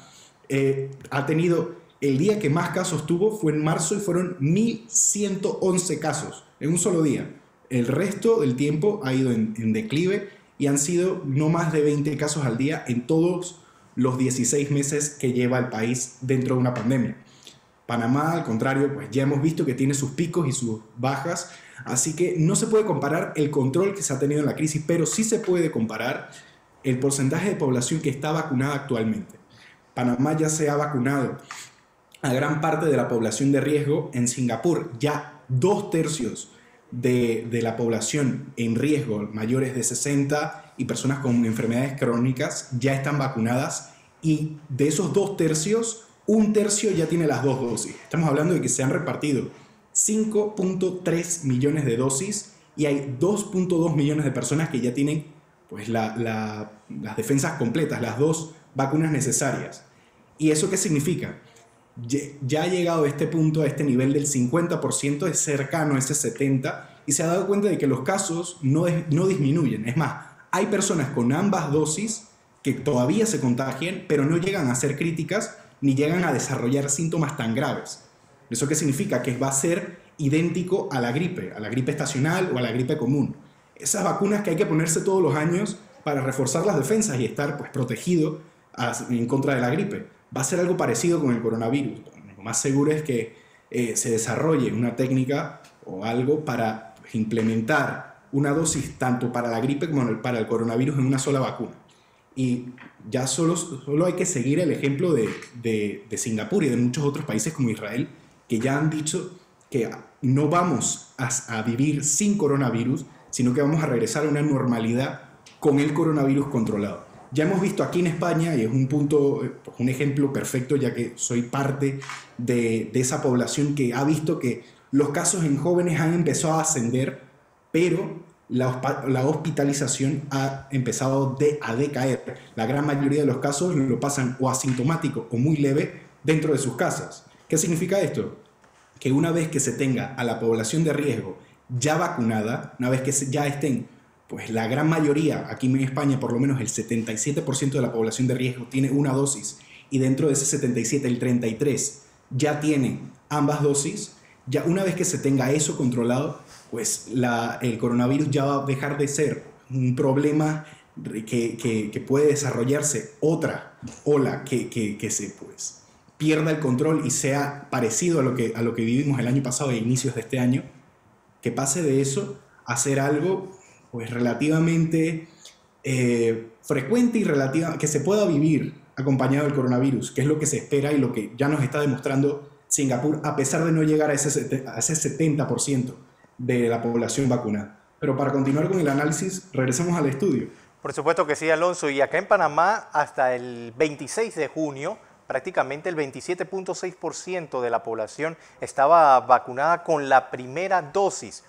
Ha tenido, el día que más casos tuvo fue en marzo y fueron 1.111 casos en un solo día. El resto del tiempo ha ido en declive y han sido no más de 20 casos al día en todos los 16 meses que lleva el país dentro de una pandemia. Panamá, al contrario, pues ya hemos visto que tiene sus picos y sus bajas, así que no se puede comparar el control que se ha tenido en la crisis, pero sí se puede comparar el porcentaje de población que está vacunada actualmente. Panamá ya se ha vacunado a gran parte de la población de riesgo. En Singapur ya 2/3 de la población en riesgo, mayores de 60 y personas con enfermedades crónicas, ya están vacunadas, y de esos 2/3, 1/3 ya tiene las 2 dosis. Estamos hablando de que se han repartido 5.3 millones de dosis y hay 2.2 millones de personas que ya tienen pues, las defensas completas, las 2 vacunas necesarias. ¿Y eso qué significa? Ya ha llegado a este punto, a este nivel del 50%, es cercano a ese 70%, y se ha dado cuenta de que los casos no disminuyen. Es más, hay personas con ambas dosis que todavía se contagian, pero no llegan a ser críticas ni llegan a desarrollar síntomas tan graves. ¿Eso qué significa? Que va a ser idéntico a la gripe estacional o a la gripe común. Esas vacunas que hay que ponerse todos los años para reforzar las defensas y estar pues, protegido en contra de la gripe. Va a ser algo parecido con el coronavirus. Lo más seguro es que se desarrolle una técnica o algo para pues, implementar una dosis tanto para la gripe como para el coronavirus en una sola vacuna. Y ya solo hay que seguir el ejemplo de Singapur y de muchos otros países como Israel, que ya han dicho que no vamos a vivir sin coronavirus, sino que vamos a regresar a una normalidad con el coronavirus controlado. Ya hemos visto aquí en España, y es un ejemplo perfecto, ya que soy parte de esa población que ha visto que los casos en jóvenes han empezado a ascender, pero la hospitalización ha empezado a decaer. La gran mayoría de los casos lo pasan o asintomático o muy leve dentro de sus casas. ¿Qué significa esto? Que una vez que se tenga a la población de riesgo ya vacunada, una vez que ya estén, pues la gran mayoría, aquí en España por lo menos el 77% de la población de riesgo tiene una dosis, y dentro de ese 77, el 33 ya tienen ambas dosis, Ya una vez que se tenga eso controlado, pues el coronavirus ya va a dejar de ser un problema que puede desarrollarse otra ola que se pues pierda el control y sea parecido a lo que vivimos el año pasado e inicios de este año, que pase de eso a ser algo pues relativamente frecuente y que se pueda vivir acompañado del coronavirus, que es lo que se espera y lo que ya nos está demostrando Singapur, a pesar de no llegar a ese 70% de la población vacunada. Pero para continuar con el análisis, regresemos al estudio. Por supuesto que sí, Alonso. Y acá en Panamá, hasta el 26 de junio, prácticamente el 27.6% de la población estaba vacunada con la primera dosis.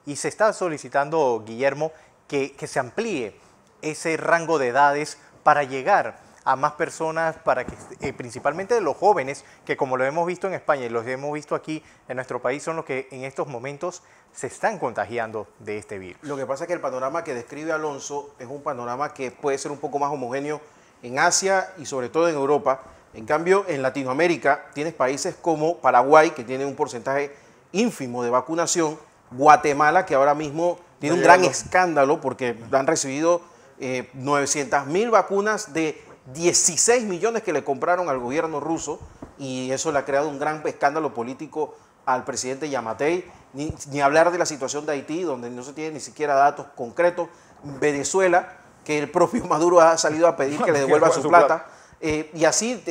Y se está solicitando, Guillermo, que se amplíe ese rango de edades para llegar a más personas, para que principalmente de los jóvenes, que como lo hemos visto en España y los hemos visto aquí en nuestro país, son los que en estos momentos se están contagiando de este virus. Lo que pasa es que el panorama que describe Alonso es un panorama que puede ser un poco más homogéneo en Asia y sobre todo en Europa. En cambio, en Latinoamérica tienes países como Paraguay, que tiene un porcentaje ínfimo de vacunación, Guatemala, que ahora mismo tiene un gran escándalo porque han recibido 900.000 vacunas de 16 millones que le compraron al gobierno ruso, y eso le ha creado un gran escándalo político al presidente Yamatei, ni hablar de la situación de Haití, donde no se tiene ni siquiera datos concretos, Venezuela, que el propio Maduro ha salido a pedir que le devuelva su plata, y así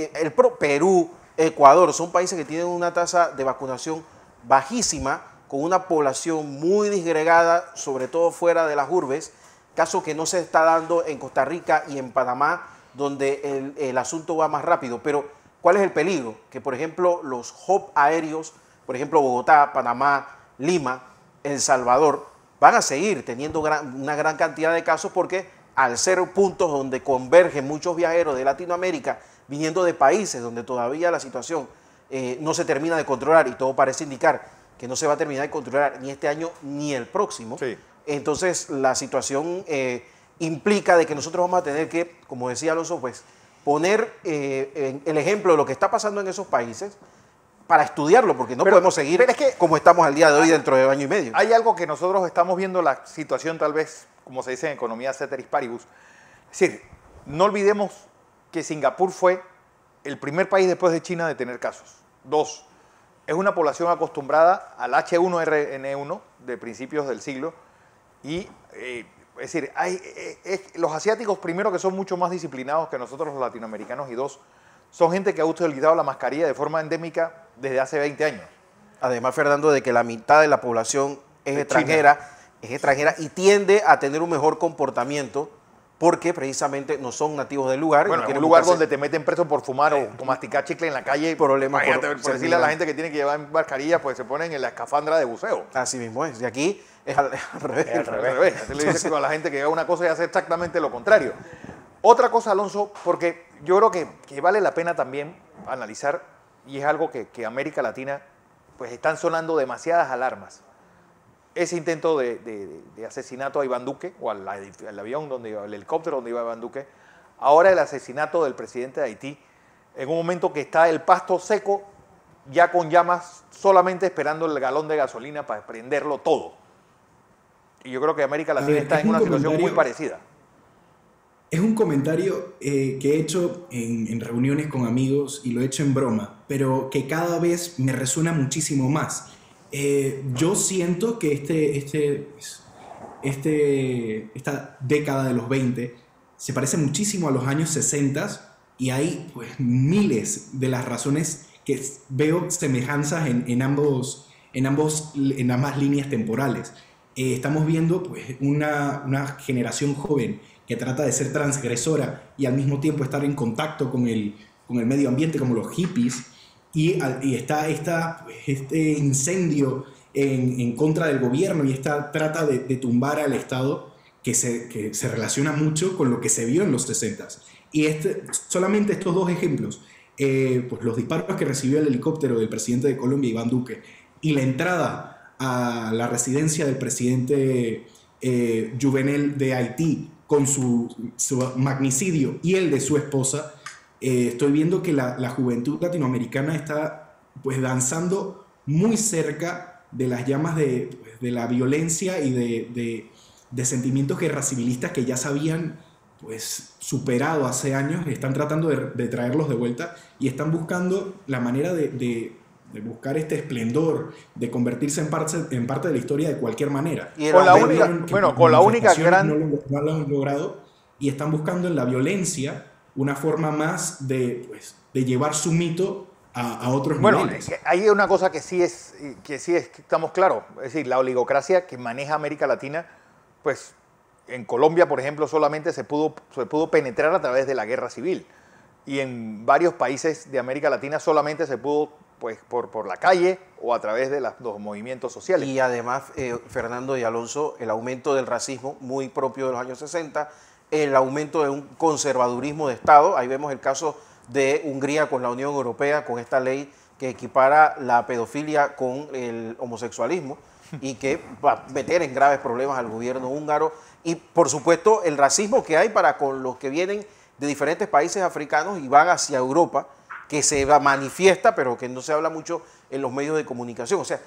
Perú, Ecuador, son países que tienen una tasa de vacunación bajísima, con una población muy disgregada, sobre todo fuera de las urbes, caso que no se está dando en Costa Rica y en Panamá, donde el asunto va más rápido. Pero, ¿cuál es el peligro? Que, por ejemplo, los hubs aéreos, por ejemplo, Bogotá, Panamá, Lima, El Salvador, van a seguir teniendo una gran cantidad de casos, porque al ser puntos donde convergen muchos viajeros de Latinoamérica, viniendo de países donde todavía la situación no se termina de controlar, y todo parece indicar que no se va a terminar de controlar ni este año ni el próximo. Sí. Entonces, la situación implica de que nosotros vamos a tener que, como decía Alonso, pues poner el ejemplo de lo que está pasando en esos países para estudiarlo, porque no podemos seguir como estamos al día de hoy dentro de año y medio. Hay algo que nosotros estamos viendo, la situación tal vez, como se dice en economía, ceteris paribus. Es decir, no olvidemos que Singapur fue el primer país después de China de tener casos. 2, es una población acostumbrada al H1N1 de principios del siglo, y es decir, los asiáticos, primero, que son mucho más disciplinados que nosotros los latinoamericanos, y 2, son gente que ha utilizado la mascarilla de forma endémica desde hace 20 años. Además, Fernando, de que la mitad de la población es extranjera y tiende a tener un mejor comportamiento, porque precisamente no son nativos del lugar. Bueno, en un lugar donde te meten preso por fumar o masticar chicle en la calle, problemas por decirle a la gente que tiene que llevar mascarilla, pues se ponen en la escafandra de buceo. Así mismo es. Y aquí es al revés. Es al revés. Así le dicen a la gente que haga una cosa y hace exactamente lo contrario. Otra cosa, Alonso, porque yo creo que vale la pena también analizar, y es algo que América Latina, pues están sonando demasiadas alarmas. Ese intento de asesinato a Iván Duque, o al avión, el helicóptero donde iba Iván Duque, ahora el asesinato del presidente de Haití, en un momento que está el pasto seco, ya con llamas, solamente esperando el galón de gasolina para prenderlo todo. Y yo creo que América Latina está en una situación muy parecida. Es un comentario que he hecho en reuniones con amigos, y lo he hecho en broma, pero que cada vez me resuena muchísimo más. Yo siento que esta década de los 20 se parece muchísimo a los años 60, y hay pues miles de las razones que veo semejanzas en ambas líneas temporales. Estamos viendo pues una generación joven que trata de ser transgresora y al mismo tiempo estar en contacto con el medio ambiente, como los hippies, y está este incendio en contra del gobierno, y trata de tumbar al Estado, que se relaciona mucho con lo que se vio en los 60s. Y solamente estos dos ejemplos, pues los disparos que recibió el helicóptero del presidente de Colombia, Iván Duque, y la entrada a la residencia del presidente Juvenel de Haití con su magnicidio, y el de su esposa, estoy viendo que la juventud latinoamericana está pues danzando muy cerca de las llamas de la violencia y de sentimientos guerracivilistas que ya se habían pues, superado hace años. Están tratando de traerlos de vuelta y están buscando la manera de buscar este esplendor, de convertirse en parte de la historia de cualquier manera. Y con la única gran... No lo han logrado, y están buscando en la violencia una forma más de llevar su mito a otros niveles. Bueno, hay una cosa que sí estamos claros, es decir, la oligocracia que maneja América Latina, pues en Colombia, por ejemplo, solamente se pudo penetrar a través de la guerra civil, y en varios países de América Latina solamente se pudo pues por la calle o a través de los movimientos sociales. Y además, Fernando y Alonso, el aumento del racismo muy propio de los años 60, el aumento de un conservadurismo de Estado. Ahí vemos el caso de Hungría con la Unión Europea, con esta ley que equipara la pedofilia con el homosexualismo y que va a meter en graves problemas al gobierno húngaro. Y por supuesto el racismo que hay para con los que vienen de diferentes países africanos y van hacia Europa, que se manifiesta, pero que no se habla mucho en los medios de comunicación. O sea,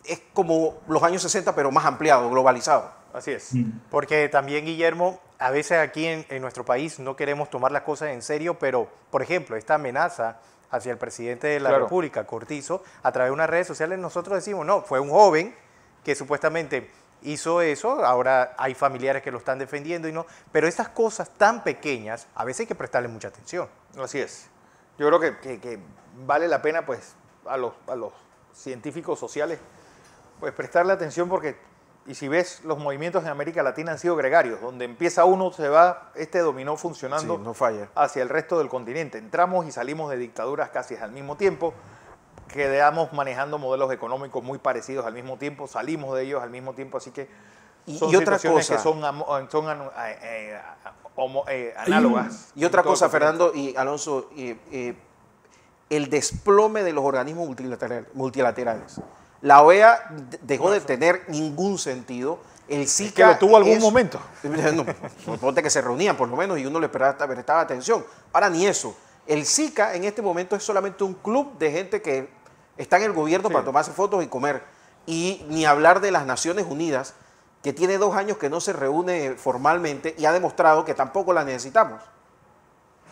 es como los años 60, pero más ampliado, globalizado. Así es. Porque también, Guillermo, a veces aquí en nuestro país no queremos tomar las cosas en serio, pero, por ejemplo, esta amenaza hacia el presidente de la República, Cortizo, a través de unas redes sociales, nosotros decimos, no, fue un joven que supuestamente hizo eso, ahora hay familiares que lo están defendiendo y no, pero estas cosas tan pequeñas, a veces hay que prestarle mucha atención. Así es. Yo creo que vale la pena, pues, a los científicos sociales, pues, prestarle atención porque, y si ves, los movimientos en América Latina han sido gregarios, donde empieza uno, se va este dominó funcionando, sí, no falla, hacia el resto del continente. Entramos y salimos de dictaduras casi al mismo tiempo, quedamos manejando modelos económicos muy parecidos al mismo tiempo, salimos de ellos al mismo tiempo, así que son situaciones que son análogas. Y otra cosa, Fernando y Alonso, el desplome de los organismos multilaterales. La OEA dejó de tener ningún sentido. El SICA es que lo tuvo algún momento. No, ponte que se reunían por lo menos y uno le prestaba atención. Ahora ni eso. El SICA en este momento es solamente un club de gente que está en el gobierno para tomarse fotos y comer. Y ni hablar de las Naciones Unidas, que tiene 2 años que no se reúne formalmente y ha demostrado que tampoco la necesitamos.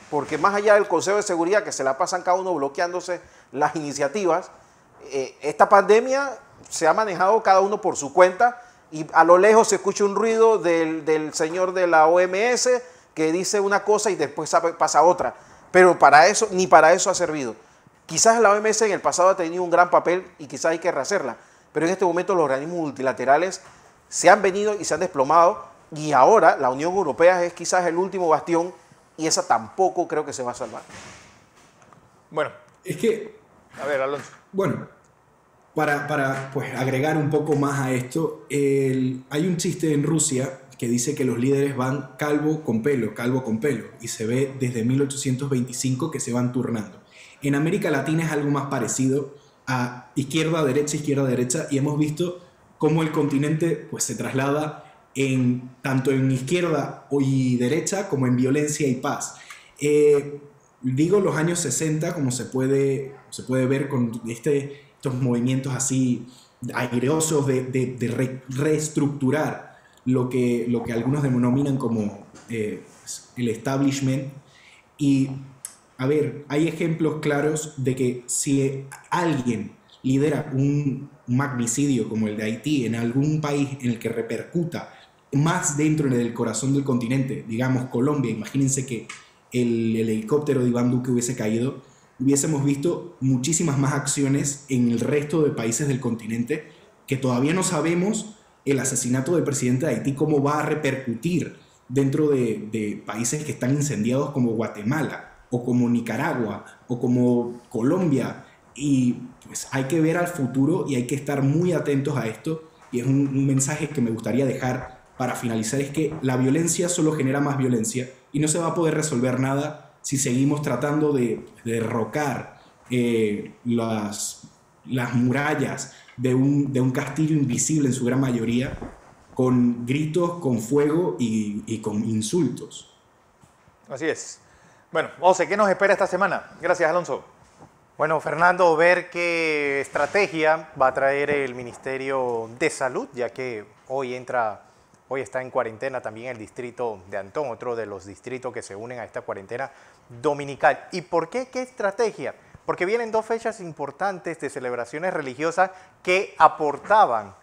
Porque más allá del Consejo de Seguridad, que se la pasan cada uno bloqueándose las iniciativas, esta pandemia se ha manejado cada uno por su cuenta y a lo lejos se escucha un ruido del señor de la OMS que dice una cosa y después pasa otra. Pero para eso, ni para eso ha servido. Quizás la OMS en el pasado ha tenido un gran papel y quizás hay que rehacerla, pero en este momento los organismos multilaterales se han venido y se han desplomado y ahora la Unión Europea es quizás el último bastión y esa tampoco creo que se va a salvar. Bueno, es que... A ver, Alonso. Bueno, para pues, agregar un poco más a esto, hay un chiste en Rusia que dice que los líderes van calvo con pelo, y se ve desde 1825 que se van turnando. En América Latina es algo más parecido a izquierda-derecha, y hemos visto cómo el continente pues, se traslada tanto en izquierda y derecha como en violencia y paz. Digo los años 60, como se puede ver con estos movimientos así aireosos de reestructurar lo que algunos denominan como el establishment. Y, a ver, hay ejemplos claros de que si alguien lidera un magnicidio como el de Haití en algún país en el que repercuta más dentro del corazón del continente, digamos Colombia, imagínense que el helicóptero de Iván Duque hubiese caído, hubiésemos visto muchísimas más acciones en el resto de países del continente que todavía no sabemos el asesinato del presidente de Haití cómo va a repercutir dentro de países que están incendiados como Guatemala o como Nicaragua o como Colombia. Y pues hay que ver al futuro y hay que estar muy atentos a esto. Y es un mensaje que me gustaría dejar para finalizar, es que la violencia solo genera más violencia y no se va a poder resolver nada si seguimos tratando de derrocar las murallas de un castillo invisible en su gran mayoría con gritos, con fuego y con insultos. Así es. Bueno, José, ¿qué nos espera esta semana? Gracias, Alonso. Bueno, Fernando, ver qué estrategia va a traer el Ministerio de Salud, ya que hoy está en cuarentena también el distrito de Antón, otro de los distritos que se unen a esta cuarentena dominical. ¿Y por qué? ¿Qué estrategia? Porque vienen dos fechas importantes de celebraciones religiosas que aportaban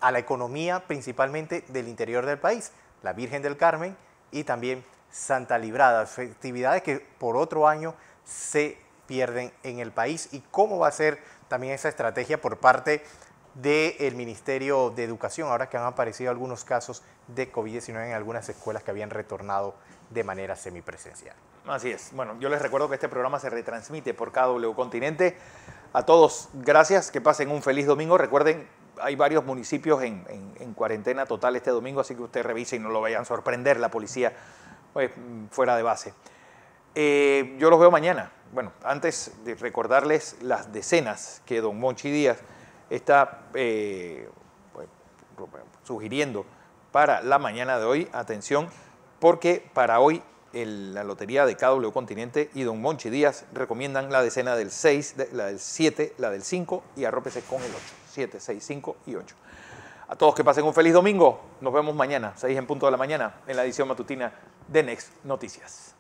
a la economía principalmente del interior del país, la Virgen del Carmen y también Santa Librada, festividades que por otro año se pierden en el país. ¿Y cómo va a ser también esa estrategia por parte del Ministerio de Educación, ahora que han aparecido algunos casos de COVID-19 en algunas escuelas que habían retornado de manera semipresencial? Así es. Bueno, yo les recuerdo que este programa se retransmite por KW Continente. A todos, gracias, que pasen un feliz domingo. Recuerden, hay varios municipios en cuarentena total este domingo, así que usted revise y no lo vayan a sorprender la policía pues, fuera de base. Yo los veo mañana. Bueno, antes de recordarles las decenas que don Monchi Díaz está sugiriendo para la mañana de hoy. Atención, porque para hoy la lotería de KW Continente y don Monchi Díaz recomiendan la decena del 6, la del 7, la del 5 y arrópese con el 8. 7, 6, 5 y 8. A todos que pasen un feliz domingo. Nos vemos mañana, 6 en punto de la mañana, en la edición matutina de Next Noticias.